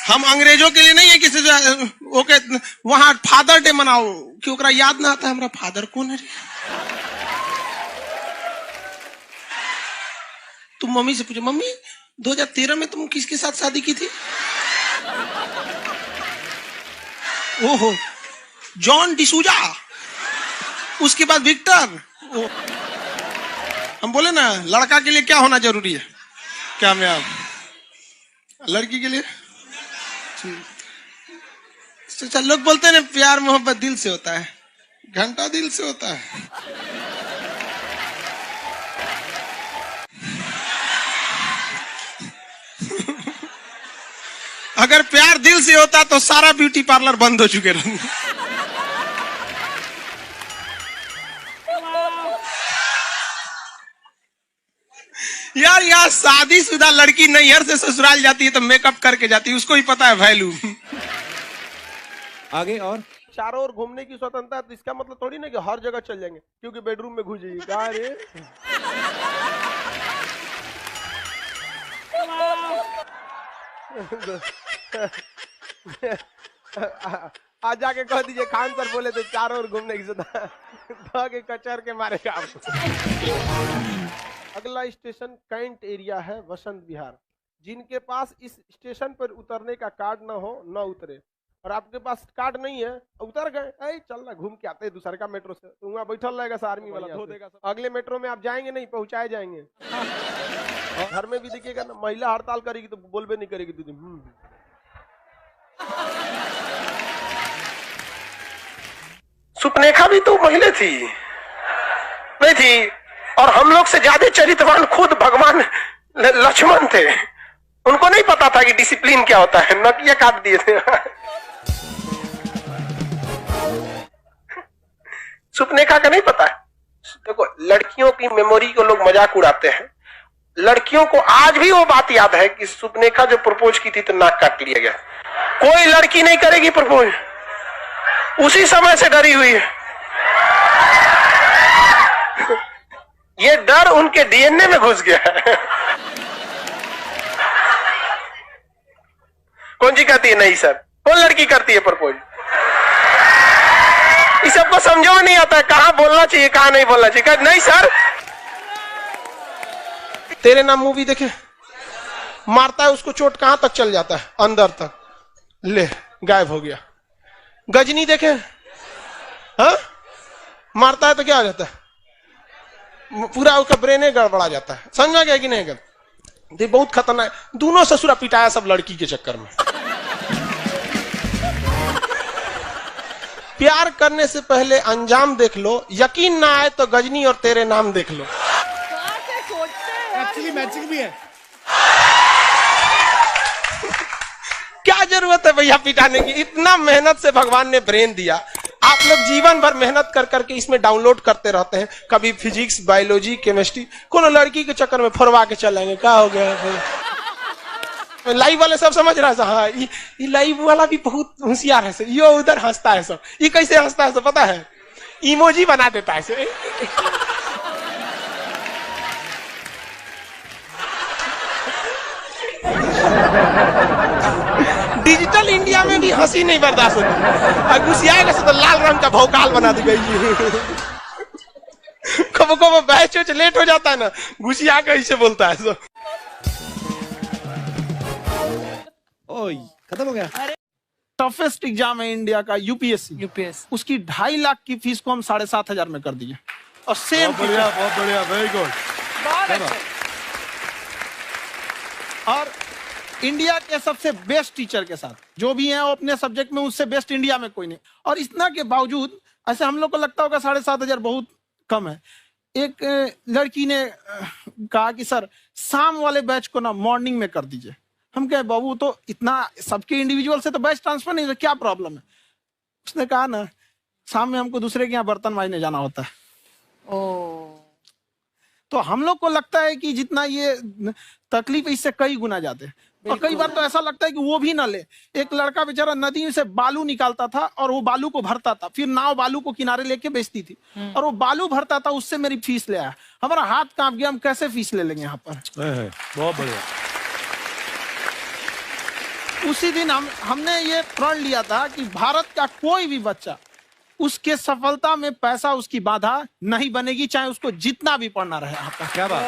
G: हम अंग्रेजों के लिए नहीं है किसी ओके वहां फादर डे मनाओ कि ओकरा याद ना आता है हमारा फादर कौन है। तुम मम्मी से पूछो, मम्मी 2013 में तुम किसके साथ शादी की थी? ओहो, जॉन डिसूजा, उसके बाद विक्टर। हम बोले ना, लड़का के लिए क्या होना जरूरी है? क्या मैं आप लड़की के लिए तो लोग बोलते हैं ना, प्यार मोहब्बत दिल से होता है, घंटा दिल से होता है। अगर प्यार दिल से होता तो सारा ब्यूटी पार्लर बंद हो चुके रहते। यार यहाँ शादीशुदा लड़की नैहर से ससुराल जाती है तो मेकअप करके जाती है, उसको ही पता है वैल्यू।
B: आगे और
J: चारों ओर घूमने की स्वतंत्रता है, तो इसका मतलब थोड़ी ना कि हर जगह चल जाएंगे क्योंकि बेडरूम में घुस जाइए। कहा रे आज जाके कह दीजिए खान सर बोले थे चारों ओर घूमने की स्वतंत्रता, के कचर के मारेगा आपको। अगला स्टेशन कैंट एरिया है, वसंत विहार। जिनके पास इस स्टेशन पर उतरने का कार्ड ना हो न उतरे, और आपके पास कार्ड नहीं है उतर गए, चल ना घूम के आते हैं दूसरे का मेट्रो से, तो वहाँ बैठल रहेगा आर्मी वाला धो देगा। अगले मेट्रो में आप जाएंगे नहीं, पहुंचाए जाएंगे। घर में भी देखिएगा ना, महिला हड़ताल करेगी तो बोलबे नहीं करेगी दीदी।
G: सुपनेखा भी तो महिला थी, नहीं थी? और हम लोग से ज्यादा चरित्रवान खुद भगवान लक्ष्मण थे। उनको नहीं पता था कि डिसिप्लिन क्या होता है, नकिया काट दिए थे। सुपनेखा का नहीं पता है। देखो, लड़कियों की मेमोरी को लोग मजाक उड़ाते हैं। लड़कियों को आज भी वो बात याद है कि सुपनेखा जो प्रपोज की थी तो नाक काट लिया गया। कोई लड़की नहीं करेगी प्रपोज, उसी समय से डरी हुई है। ये डर उनके डीएनए में घुस गया है।
J: कौन सी कहती है नहीं सर? कौन लड़की करती है प्रपोज? इस सबको समझो में नहीं आता है कहाँ बोलना चाहिए कहाँ नहीं बोलना चाहिए। कहा, नहीं सर। तेरे नाम मूवी देखे, मारता है उसको चोट कहां तक चल जाता है? अंदर तक, ले गायब हो गया। गजनी देखे, हाँ मारता है तो क्या हो जाता है? पूरा उसका ब्रेन गड़बड़ा जाता है। समझ में गया कि नहीं? गया बहुत खतरनाक। दोनों ससुरा पिटाया सब लड़की के चक्कर में। प्यार करने से पहले अंजाम देख लो, यकीन ना आए तो गजनी और तेरे नाम देख लो।
H: एक्चुअली मैचिंग भी है।
J: क्या जरूरत है भैया पिटाने की? इतना मेहनत से भगवान ने ब्रेन दिया। आप लोग जीवन भर मेहनत कर करके इसमें डाउनलोड करते रहते हैं, कभी फिजिक्स, बायोलॉजी, केमिस्ट्री। कोनो लड़की के चक्कर में फरवा के चलेंगे, क्या हो गया? लाइव वाले सब समझ रहा है, हाँ ये लाइव वाला भी बहुत होशियार है सर, यो उधर हंसता है सब। ये कैसे हंसता है सब पता है? इमोजी बना देता है सर। डिजिटल इंडिया में भी हंसी नहीं बर्दाश्त होती। और घुसियाएगा तो लाल रंग का भौकाल बना दी गई। कबो कबो बैच लेट हो जाता है ना, घुसिया के ऐसे बोलता है सब।
B: ओए खत्म हो गया।
A: टफेस्ट एग्जाम है इंडिया का, यूपीएससी। उसकी 2.5 लाख की फीस को हम 7,500 में कर दिए। और सेम
D: बहुत बढ़िया, वेरी गुड।
A: और इंडिया के सबसे बेस्ट टीचर के साथ जो भी हैं वो अपने सब्जेक्ट में उससे बेस्ट इंडिया में कोई नहीं। और इतना के बावजूद ऐसे हम लोग को लगता होगा 7,500 बहुत कम है। एक लड़की ने कहा कि सर शाम वाले बैच को ना मॉर्निंग में कर दीजिए। हम कहे बाबू तो इतना सबके इंडिविजुअल से तो बैच ट्रांसफर नहीं, तो क्या प्रॉब्लम है? उसने कहा ना शाम में हमको दूसरे के यहाँ बर्तन मांजने जाना होता है। तो हम लोग को लगता है कि जितना ये तकलीफ इससे कई गुना ज्यादा है। और कई बार तो ऐसा लगता है कि वो भी ना ले। एक लड़का बेचारा नदी से बालू निकालता था और वो बालू को भरता था, फिर नाव बालू को किनारे लेके बेचती थी और वो बालू भरता था, उससे मेरी फीस ले आया। हमारा हाथ कांप गया, हम कैसे फीस ले लेंगे यहाँ पर?
D: बहुत बढ़िया।
A: उसी दिन हमने ये प्रण लिया था कि भारत का कोई भी बच्चा उसके सफलता में पैसा उसकी बाधा नहीं बनेगी, चाहे उसको जितना भी पढ़ना रहे। आपका
B: क्या बात।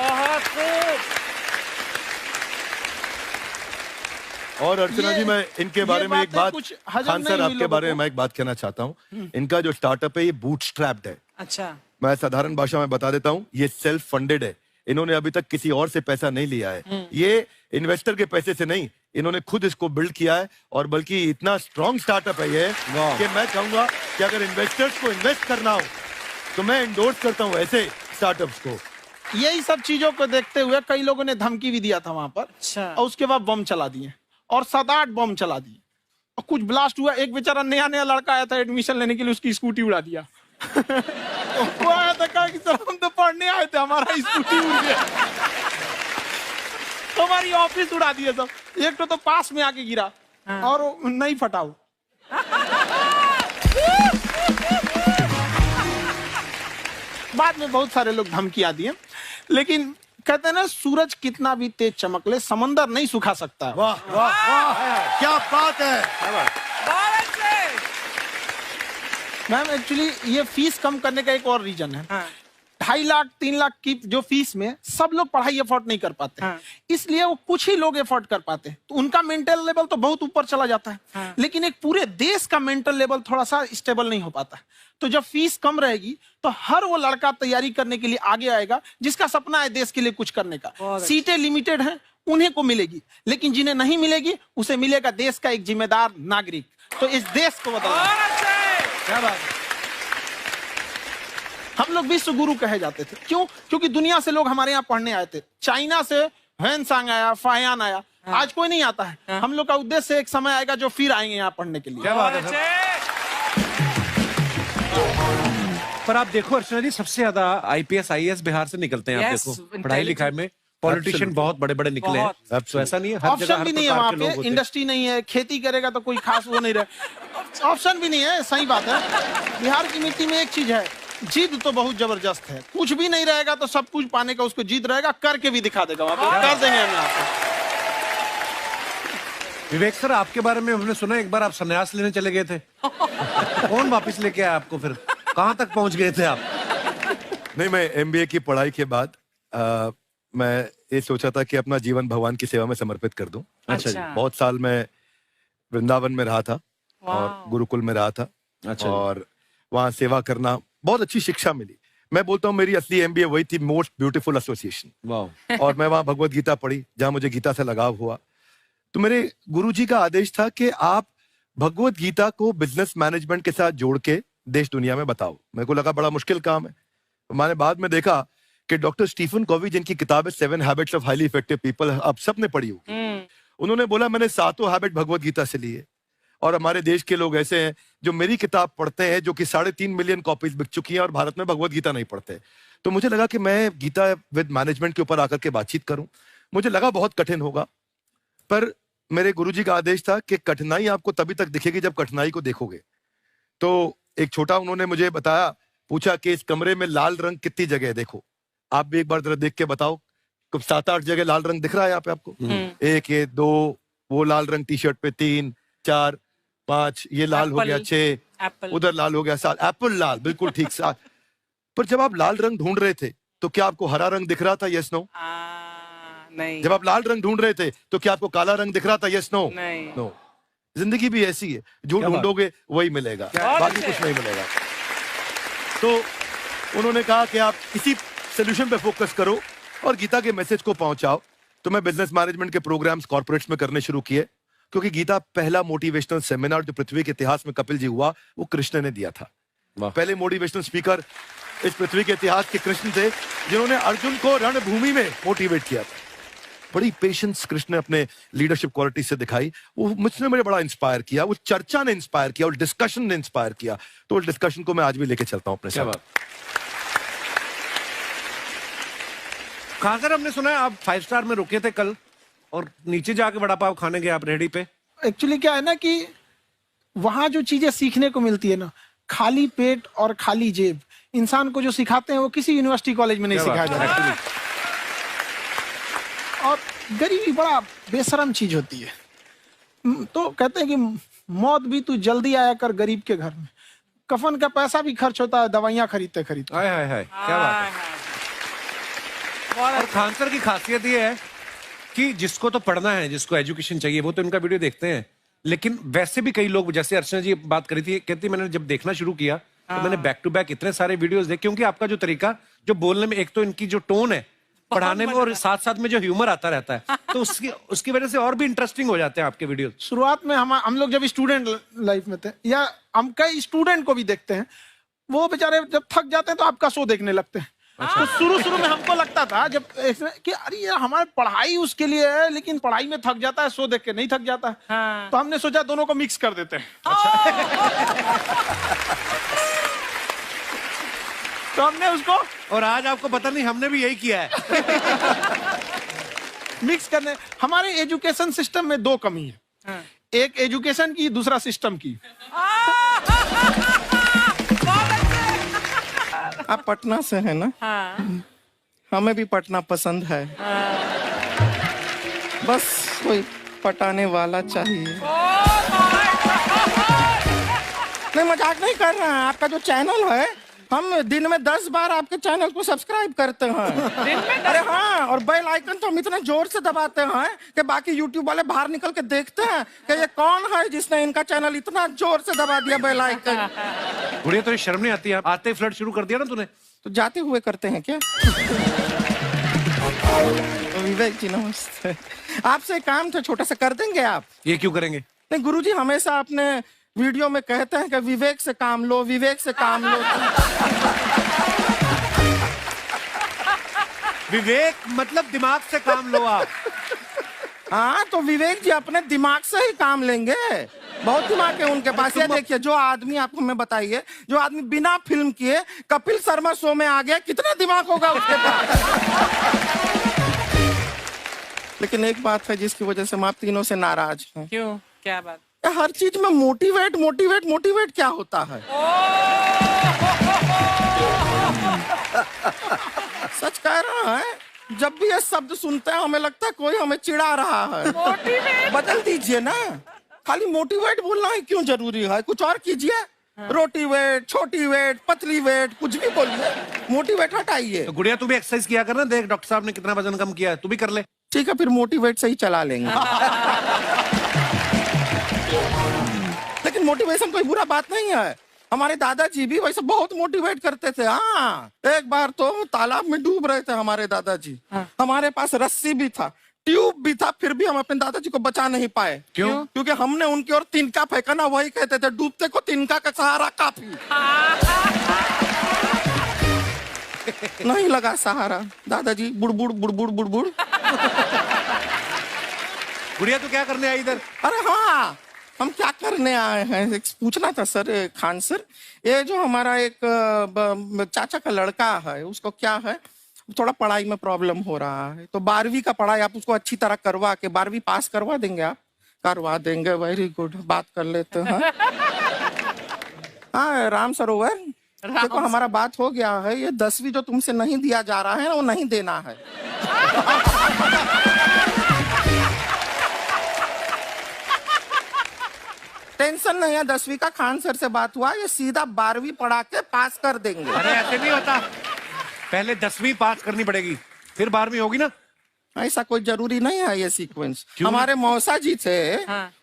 D: और अर्चना जी, मैं इनके बारे में एक बात, खान सर आपके बारे में मैं एक बात कहना चाहता हूँ। इनका जो स्टार्टअप है ये बूटस्ट्रैप्ड है।
C: अच्छा,
D: मैं साधारण भाषा में बता देता हूँ, ये सेल्फ फंडेड है। इन्होंने अभी तक किसी और से पैसा नहीं लिया है। ये इन्वेस्टर के पैसे से नहीं, इन्होंने खुद इसको बिल्ड किया है। और बल्कि इतना स्ट्रॉन्ग स्टार्टअप है ये कि मैं कहूंगा कि अगर इन्वेस्टर्स को इन्वेस्ट करना हो तो मैं इंडोर्स करता हूँ ऐसे स्टार्टअप्स को।
A: यही सब चीजों को देखते हुए कई लोगों ने धमकी भी दिया था वहां पर।
C: अच्छा।
A: और उसके बाद बम चला दिए और 7-8 बम चला दिए और कुछ ब्लास्ट हुआ। एक बेचारा नया लड़का आया था एडमिशन लेने के लिए, उसकी स्कूटी उड़ा दिया। वो आया था, कहा कि सर हम तो पढ़ने आए थे, हमारा स्कूटी उड़ गया। हमारी ऑफिस उड़ा दिए सब। एक तो पास में आके गिरा और नहीं फटा वो। बाद में बहुत सारे लोग धमकियां दिए, लेकिन कहते हैं ना सूरज कितना भी तेज चमक ले समंदर नहीं सुखा सकता।
D: वाह वाह वाह, क्या बात है।
A: मैम एक्चुअली ये फीस कम करने का एक और रीजन है। 2.5 लाख 3 लाख की जो फीस में सब लोग पढ़ाई एफोर्ड नहीं कर पाते। इसलिए वो कुछ ही लोग एफोर्ड कर पाते हैं, तो उनका मेंटल लेवल तो बहुत ऊपर चला जाता है। लेकिन एक पूरे देश का मेंटल लेवल थोड़ा सा स्टेबल नहीं हो पाता। तो जब फीस कम रहेगी तो हर वो लड़का तैयारी करने के लिए आगे आएगा जिसका सपना है देश के लिए कुछ करने का। सीटें लिमिटेड हैं, उन्हें को मिलेगी, लेकिन जिन्हें नहीं मिलेगी उसे मिलेगा देश का एक जिम्मेदार नागरिक। तो इस देश को बदलना। क्या बात है। हम लोग विश्व गुरु कहे जाते थे, क्यों? क्योंकि दुनिया से लोग हमारे यहाँ पढ़ने आए थे। चाइना से ह्वेनसांग आया, फायान आया, आज कोई नहीं आता है। हम लोग का उद्देश्य एक समय आएगा जो फिर आएंगे यहाँ पढ़ने के लिए।
B: क्या बात है। पर आप देखो अर्चना जी, सबसे ज्यादा IPS IAS बिहार से निकलते हैं। आप देखो पढ़ाई लिखाई में पॉलिटिशियन बहुत बड़े बड़े निकले हैं। तो ऐसा नहीं है, हर जगह
A: ऑप्शन भी नहीं है वहाँ पे, इंडस्ट्री नहीं है, खेती करेगा तो कोई खास वो नहीं रहे। ऑप्शन भी नहीं है, सही बात है। बिहार की मिट्टी में एक चीज है, जिद तो बहुत जबरदस्त है। कुछ भी नहीं रहेगा तो सब कुछ पाने का उसको जिद रहेगा, करके भी दिखा देगा। वहाँ पे कर देंगे हम यहाँ पे।
B: विवेक सर, आपके बारे में हमने सुना एक बार आप संन्यास लेने चले गए थे। कौन वापस लेके आया आपको? फिर कहाँ तक पहुंच गए थे आप?
D: नहीं, मैं एमबीए की पढ़ाई के बाद मैं ये सोचा था कि अपना जीवन भगवान की सेवा में समर्पित कर दूं।
C: अच्छा जी।
D: बहुत साल मैं वृंदावन में रहा था और गुरुकुल में रहा था।
B: अच्छा।
D: और वहाँ सेवा करना, बहुत अच्छी शिक्षा मिली। मैं बोलता हूँ मेरी असली एमबीए वही थी, मोस्ट ब्यूटीफुल एसोसिएशन।
B: वाह।
D: और मैं वहाँ भगवत गीता पढ़ी, जहाँ मुझे गीता से लगाव हुआ। तो मेरे गुरुजी का आदेश था कि आप भगवत गीता को बिजनेस मैनेजमेंट के साथ जोड़ के देश दुनिया में बताओ। मेरे को लगा बड़ा मुश्किल काम है। मैंने बाद में देखा कि डॉक्टर स्टीफन कॉवी, जिनकी किताब है 7 habits of highly effective people, आप सबने पढ़ी होगी, उन्होंने बोला मैंने 7 हैबिट भगवत गीता से लिए। और हमारे देश के लोग ऐसे हैं जो मेरी किताब पढ़ते हैं, जो कि 3.5 मिलियन कॉपीज बिक चुकी हैं, और भारत में भगवत गीता नहीं पढ़ते। तो मुझे लगा कि मैं गीता विद मैनेजमेंट के ऊपर आकर के बातचीत करूं। मुझे लगा बहुत कठिन होगा, पर मेरे गुरुजी का आदेश था कि कठिनाई आपको तभी तक दिखेगी जब कठिनाई को देखोगे। तो एक छोटा उन्होंने मुझे बताया, पूछा कि इस कमरे में लाल रंग कितनी जगह है, देखो आप भी एक बार जरा देख के बताओ। 7-8 जगह लाल रंग दिख रहा है यहाँ पे आपको? 1 ये 2, वो लाल रंग टी शर्ट पे 3 4 5, ये लाल हो गया 6, उधर लाल हो गया 7, एप्पल लाल, बिल्कुल ठीक 7। पर जब आप लाल रंग ढूंढ रहे थे तो क्या आपको हरा रंग दिख रहा था? Yes no?
C: नहीं।
D: जब आप लाल रंग ढूंढ रहे थे तो क्या आपको काला रंग दिख रहा था? Yes no?
C: नहीं।
D: नो। जिंदगी भी ऐसी है, जो ढूंढोगे वही मिलेगा, बाकी कुछ नहीं मिलेगा। तो उन्होंने कहा कि आप इसी सोल्यूशन पे फोकस करो और गीता के मैसेज को पहुंचाओ। तो मैं बिजनेस मैनेजमेंट के प्रोग्राम्स कॉर्पोरेट्स में करने शुरू किए, क्योंकि गीता पहला मोटिवेशनल सेमिनार जो पृथ्वी के इतिहास में कपिल जी हुआ, वो कृष्ण ने दिया था। पहले मोटिवेशनल स्पीकर इस पृथ्वी के इतिहास के कृष्ण थे, जिन्होंने अर्जुन को रणभूमि में मोटिवेट किया था। बड़ी पेशेंस कृष्ण ने अपने लीडरशिप क्वालिटी से दिखाई। वो मुझे बड़ा इंस्पायर किया, वो चर्चा ने इंस्पायर किया, और डिस्कशन ने इंस्पायर किया। तो उस डिस्कशन को मैं आज भी लेके चलता हूं अपने साथ।
B: खाकर हमने सुना है आप 5 स्टार में रुके थे कल, और नीचे जाके वड़ा पाव खाने गए आप रेहड़ी पे।
A: एक्चुअली क्या है ना कि वहां जो चीजें सीखने को मिलती है ना, खाली पेट और खाली जेब इंसान को जो सिखाते हैं वो किसी यूनिवर्सिटी कॉलेज में नहीं सिखाया जाता। और गरीबी बड़ा बेशरम चीज होती है। तो कहते हैं कि मौत भी तू जल्दी आया कर गरीब के घर में। कफन का पैसा भी खर्च होता है दवाइयां खरीदते खरीदते।
B: हाय हाय हाय, क्या बात है। और खान सर की खासियत ये है कि जिसको तो पढ़ना है, जिसको एजुकेशन चाहिए, वो तो इनका वीडियो देखते हैं। लेकिन वैसे भी कई लोग, जैसे अर्चना जी बात करी थी, कहती मैंने जब देखना शुरू किया तो मैंने बैक टू बैक इतने सारे वीडियोस देखे, क्योंकि आपका जो तरीका जो बोलने में, एक तो इनकी जो टोन है पढ़ाने में, और साथ साथ में जो ह्यूमर आता रहता है, तो उसकी वजह से और भी इंटरेस्टिंग हो जाते हैं आपके वीडियो।
A: शुरुआत में हम लोग जब स्टूडेंट लाइफ में थे, या हम कई स्टूडेंट को भी देखते हैं, वो बेचारे जब थक जाते हैं तो आपका शो देखने लगते हैं। तो शुरू में हमको लगता था जब कि अरे यार हमारी पढ़ाई उसके लिए है, लेकिन पढ़ाई में थक जाता है, शो देख के नहीं थक जाता है। तो हमने सोचा दोनों को मिक्स कर देते हैं। तो हमने उसको,
B: और आज आपको पता नहीं हमने भी यही किया है।
A: मिक्स करने। हमारे एजुकेशन सिस्टम में 2 कमी है, एक एजुकेशन की, दूसरा सिस्टम की।
I: आप पटना से है ना?
C: हाँ।
I: हमें भी पटना पसंद है। बस कोई पटाने वाला चाहिए। नहीं, मजाक नहीं कर रहे हैं। आपका जो चैनल है, हम दिन में 10 बार आपके चैनल को सब्सक्राइब करते हैं। अरे हाँ, और बेल आइकन तो हम इतने जोर से दबाते हैं कि बाकी यूट्यूब वाले बाहर निकल के देखते हैं कि ये कौन है जिसने इनका चैनल इतना जोर से दबा दिया बेल आइकन।
B: बुढ़िया, तो शर्म नहीं आती? आते ही फ्लर्ट शुरू कर दिया ना तूने।
I: तो जाते हुए करते हैं क्या? विवेक जी नमस्ते। आपसे एक काम था छोटा सा, कर देंगे आप?
B: ये क्यों करेंगे?
I: नहीं, गुरुजी हमेशा अपने वीडियो में कहते हैं कि विवेक से काम लो, विवेक से काम लो।
B: विवेक मतलब दिमाग से काम लो आप।
I: हाँ, तो विवेक जी अपने दिमाग से ही काम लेंगे। बहुत दिमाग है उनके पास। ये देखिए, जो आदमी, आपको मैं बताइए, जो आदमी बिना फिल्म किए कपिल शर्मा शो में आ गया, कितना दिमाग होगा उसके पास। लेकिन एक बात है जिसकी वजह से हम आप तीनों से नाराज हैं।
C: क्यों? क्या बात?
I: हर चीज में मोटिवेट मोटिवेट मोटिवेट क्या होता है? सच कह रहा है, जब जब भी ये शब्द सुनते हैं हमें लगता है कोई हमें चिढ़ा रहा है। बदल दीजिए ना, खाली मोटिवेट बोलना ही क्यों जरूरी है? कुछ और कीजिए। रोटी वेट, छोटी वेट, पतली वेट, कुछ भी बोलिए, मोटिवेट हटाइए।
B: तो गुड़िया तू भी एक्सरसाइज किया कर ना, देख डॉक्टर साहब ने कितना वजन कम किया है, तू भी कर ले।
I: ठीक है, फिर मोटिवेट से ही चला लेंगे। लेकिन मोटिवेशन कोई बुरा बात नहीं है। हमारे दादाजी भी वैसे बहुत मोटिवेट करते थे। हाँ, एक बार तो तालाब में डूब रहे थे हमारे दादाजी। हमारे पास रस्सी भी था, ट्यूब भी था, फिर भी हम अपने दादाजी को बचा नहीं पाए।
B: क्यों?
I: क्योंकि हमने उनकी ओर तिनका फेंका ना, वही कहते थे डूबते को तिनका का सहारा काफी। नहीं लगा सहारा, दादाजी बुड़बुड़ बुड़बुड़ बुड़बुड़।
B: गुड़िया तू क्या करने आई इधर?
I: अरे हाँ, हम क्या करने आए हैं एक पूछना था सर, खान सर। ये जो हमारा एक चाचा का लड़का है, उसको क्या है, थोड़ा पढ़ाई में प्रॉब्लम हो रहा है। तो 12वीं का पढ़ाई आप उसको अच्छी तरह करवा के 12वीं पास करवा देंगे आप? करवा देंगे, वेरी गुड, बात कर लेते हैं। हाँ राम सरोवर, देखो हमारा बात हो गया है। ये 10वीं जो तुमसे नहीं दिया जा रहा है वो नहीं देना है। टेंशन नहीं है, 10वीं का खान सर से बात हुआ, ये सीधा 12वीं पढ़ा के पास कर देंगे।
B: अरे ऐसे नहीं होता, पहले 10वीं पास करनी पड़ेगी, फिर 12वीं होगी ना।
I: ऐसा कोई जरूरी नहीं है ये सीक्वेंस। हमारे मौसा जी थे,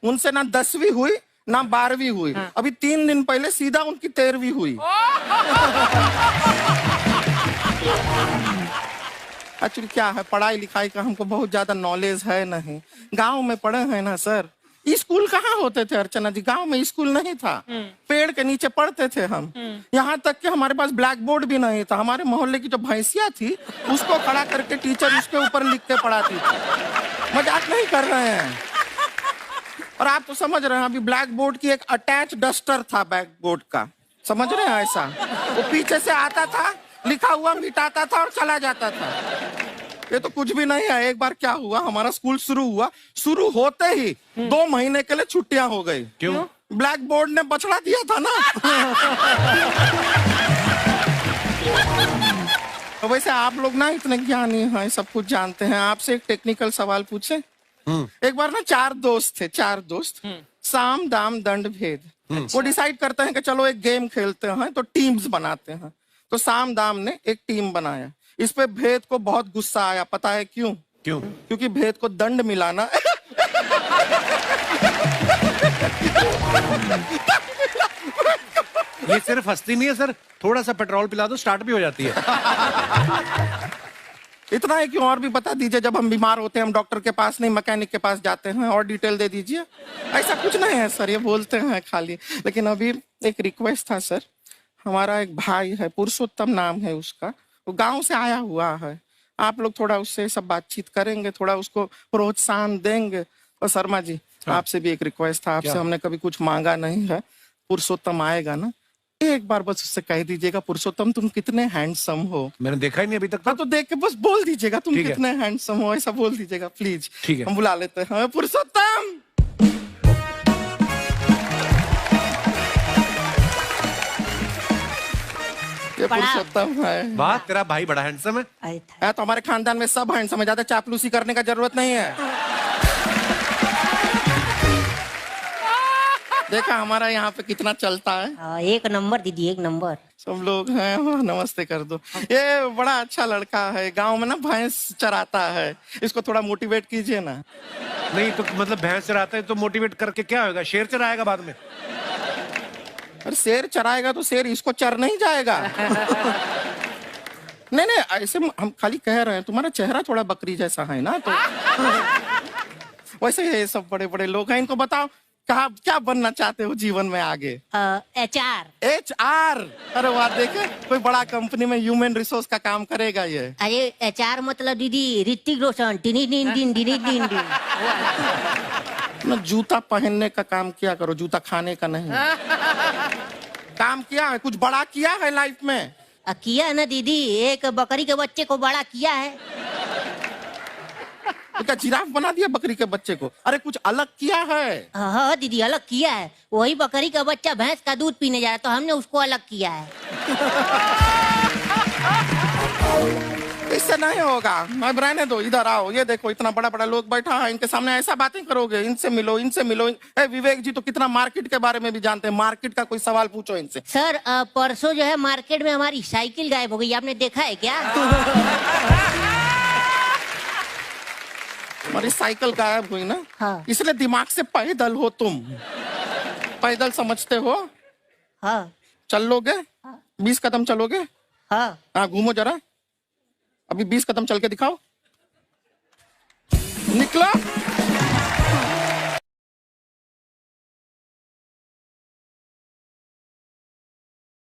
I: उनसे ना 10वीं हुई ना 12वीं हुई। अभी 3 दिन पहले सीधा उनकी 13वीं हुई। एक्चुअली क्या है, पढ़ाई लिखाई का हमको बहुत ज्यादा नॉलेज है नहीं। गांव में पढ़े हैं ना सर। स्कूल कहाँ होते थे अर्चना जी, गांव में स्कूल नहीं था। पेड़ के नीचे पढ़ते थे हम। यहाँ तक कि हमारे पास ब्लैक बोर्ड भी नहीं था। हमारे मोहल्ले की जो भैंसिया थी उसको खड़ा करके टीचर उसके ऊपर लिख के पढ़ाती थी। मजाक नहीं कर रहे हैं। और आप तो समझ रहे हैं, अभी ब्लैक बोर्ड की एक अटैच डस्टर था बैक बोर्ड का, समझ रहे हैं ऐसा? वो पीछे से आता था, लिखा हुआ मिटाता था और चला जाता था। ये तो कुछ भी नहीं है। एक बार क्या हुआ, हमारा स्कूल शुरू हुआ, शुरू होते ही 2 महीने के लिए छुट्टियां हो गई।
B: क्यों?
I: ब्लैक बोर्ड ने बछड़ा दिया था ना। तो वैसे आप लोग ना इतने ज्ञानी हैं, सब कुछ जानते हैं। आपसे एक टेक्निकल सवाल पूछे। एक बार ना 4 दोस्त थे, 4 दोस्त, साम दाम दंड भेद। वो डिसाइड करते हैं कि चलो एक गेम खेलते हैं, तो टीम्स बनाते हैं। तो साम दाम ने एक टीम बनाया। इस पे भेद को बहुत गुस्सा आया, पता है क्यों?
B: क्यों?
I: क्योंकि भेद को दंड मिला ना।
B: ये सिर्फ हंसती नहीं है सर, थोड़ा सा पेट्रोल पिला दो स्टार्ट भी हो जाती है।
I: इतना है कि और भी बता दीजिए, जब हम बीमार होते हैं हम डॉक्टर के पास नहीं मैकेनिक के पास जाते हैं, और डिटेल दे दीजिए। ऐसा कुछ नहीं है सर, ये बोलते हैं खाली। लेकिन अभी एक रिक्वेस्ट था सर, हमारा एक भाई है, पुरुषोत्तम नाम है उसका, वो गांव से आया हुआ है। आप लोग थोड़ा उससे सब बातचीत करेंगे, थोड़ा उसको प्रोत्साहन देंगे। और शर्मा जी, आपसे भी एक रिक्वेस्ट था, आपसे हमने कभी कुछ मांगा नहीं है। पुरुषोत्तम आएगा ना, एक बार बस उससे कह दीजिएगा, पुरुषोत्तम तुम कितने हैंडसम हो।
B: मैंने देखा ही नहीं अभी तक।
I: तो देख के बस बोल दीजिएगा तुम कितने हैंडसम हो, ऐसा बोल दीजिएगा प्लीज।
B: ठीक है,
I: हम बुला लेते हैं पुरुषोत्तम। ये पुरुषोत्तम है।
B: वाह, तेरा भाई बड़ा हैंडसम है।
I: तो हमारे खानदान में सब हैंडसम है, ज्यादा चापलूसी करने का जरूरत नहीं है। देखा हमारा यहाँ पे कितना चलता है।
K: 1 नंबर दीदी, 1 नंबर।
I: सब लोग हैं, नमस्ते कर दो। ये बड़ा अच्छा लड़का है, गांव में ना भैंस चराता है, इसको थोड़ा मोटिवेट कीजिए ना।
B: नहीं तो मतलब भैंस चराता है तो मोटिवेट करके क्या होगा, शेर चराएगा बाद में?
I: अरे शेर चराएगा तो शेर इसको चर नहीं जाएगा। नहीं नहीं, ऐसे हम खाली कह रहे हैं, तुम्हारा चेहरा थोड़ा बकरी जैसा है ना, तो वैसे ये सब बड़े बड़े लोग हैं। इनको बताओ कहा क्या बनना चाहते हो जीवन में आगे?
K: HR।
I: HR? अरे वाह, देखे कोई बड़ा कंपनी में ह्यूमन रिसोर्स का काम करेगा ये।
K: अरे HR मतलब दीदी ऋतिक रोशन।
I: ना जूता पहनने का काम किया करो, जूता खाने का नहीं। काम किया है, कुछ बड़ा किया है लाइफ में?
K: किया ना दीदी, एक बकरी के बच्चे को बड़ा किया है।
I: क्या जिराफ बना दिया बकरी के बच्चे को? अरे कुछ अलग किया है।
K: हाँ दीदी, अलग किया है। वही बकरी का बच्चा भैंस का दूध पीने जा रहा है, तो हमने उसको अलग किया है।
I: इससे नहीं होगा। अब रहने दो, इधर आओ, ये देखो इतना बड़ा बड़ा लोग बैठा है, इनके सामने ऐसा बातें करोगे? इनसे मिलो, इनसे मिलो। विवेक जी तो कितना मार्केट के बारे में भी जानते हैं, मार्केट का कोई सवाल पूछो इनसे।
K: सर परसों जो है मार्केट में हमारी साइकिल गायब हो गई, आपने देखा है क्या?
I: हमारी साइकिल गायब हुई ना?
K: हाँ।
I: इसलिए दिमाग से पैदल हो तुम, पैदल समझते हो?
K: हाँ।
I: चल लोगे? 20 कदम चलोगे?
K: हाँ।
I: हाँ, घूमो जरा, अभी 20 कदम चल के दिखाओ। निकलो।